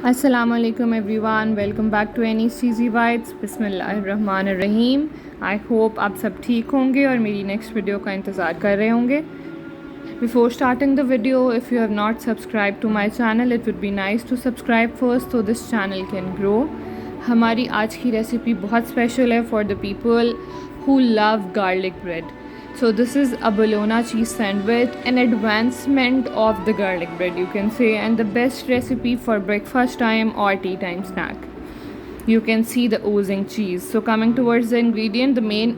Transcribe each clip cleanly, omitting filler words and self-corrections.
Assalamualaikum everyone, welcome back to any cheesy bites. बिस्मिल्लाहिर्रहमानिर्रहीम. I hope आप सब ठीक होंगे और मेरी नेक्स्ट वीडियो का इंतज़ार कर रहे होंगे. Before starting the video, if you have not subscribed to my channel, it would be nice to subscribe first so this channel can grow. हमारी आज की रेसिपी बहुत स्पेशल है for the people who love garlic bread. So this is a Bologna cheese sandwich, an advancement of the garlic bread you can say, and the best recipe for breakfast time or tea time snack. You can see the oozing cheese. So coming towards the ingredient, the main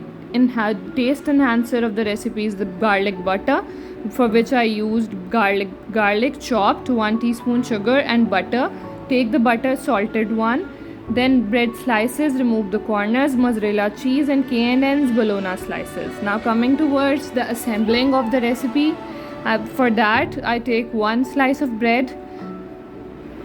taste enhancer of the recipe is the garlic butter, for which I used garlic chopped, 1 teaspoon sugar and butter. Take the butter, salted one. Then bread slices, remove the corners, mozzarella cheese and K&N's Bologna slices. Now coming towards the assembling of the recipe, for that I take 1 slice of bread,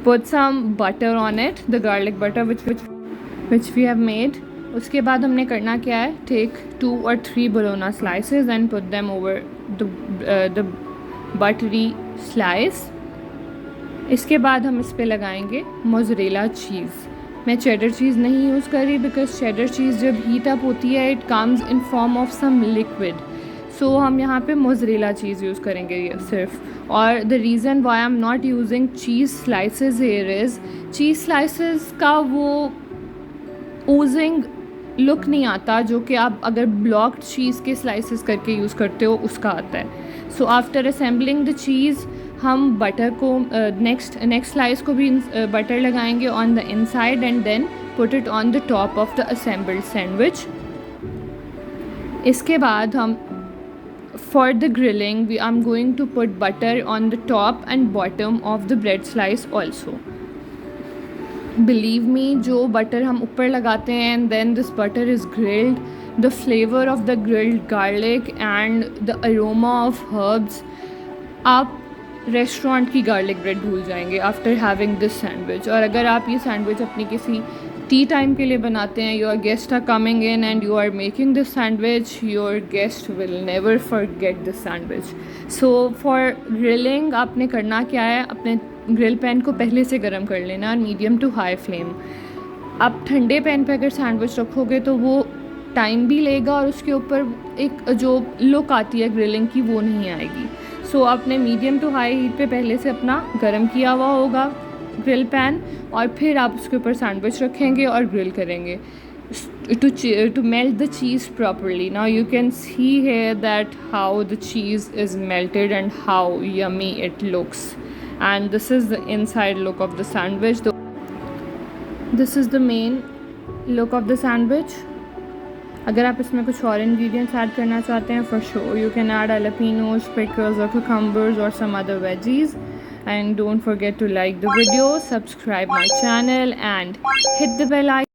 put some butter on it, the garlic butter which we have made. उसके बाद हमने करना क्या है, take 2 or 3 Bologna slices and put them over the buttery slice. इसके बाद हम इस पे लगाएंगे मोज़रेला चीज़. मैं चेडर चीज़ नहीं यूज़ कर रही बिकॉज चेडर चीज़ जब हीट अप होती है it comes in form of some liquid. So हम यहाँ पे मोज़रेला चीज़ यूज़ करेंगे सिर्फ. और the reason why I am not using cheese slices here is, cheese slices का वो ओजिंग लुक नहीं आता जो कि आप अगर ब्लॉक्ड चीज़ के स्लाइसेस करके यूज़ करते हो उसका आता है. So after assembling the cheese हम बटर को नेक्स्ट स्लाइस को भी बटर लगाएंगे on the inside and then put it on the top of the assembled sandwich. इसके बाद हम for the grilling I am going to put butter on the top and bottom of the bread slice also. Believe me, जो butter हम ऊपर लगाते हैं and then this butter is grilled, the flavour of the grilled garlic and the aroma of herbs, आप restaurant की garlic bread भूल जाएंगे after having this sandwich. और अगर आप ये सैंडविच अपनी किसी टी टाइम के लिए बनाते हैं, your guest are coming in and you are making this sandwich, your guest will never forget this sandwich. So for grilling आपने करना क्या है, अपने ग्रिल पैन को पहले से गर्म कर लेना मीडियम टू हाई फ्लेम. आप ठंडे पैन पे अगर सैंडविच रखोगे तो वो टाइम भी लेगा और उसके ऊपर एक जो लुक आती है ग्रिलिंग की वो नहीं आएगी. सो आपने मीडियम टू हाई हीट पे पहले से अपना गर्म किया हुआ होगा ग्रिल पैन और फिर आप उसके ऊपर सैंडविच रखेंगे और ग्रिल करेंगे to melt the cheese properly. Now you can see here that how the cheese is melted and how yummy it looks, and this is the inside look of the sandwich. This is the main look of the sandwich. अगर आप इसमें कुछ और ingredients add करना चाहते हैं for sure you can add jalapenos, pickles or cucumbers or some other veggies. And don't forget to like the video, subscribe my channel and hit the bell icon.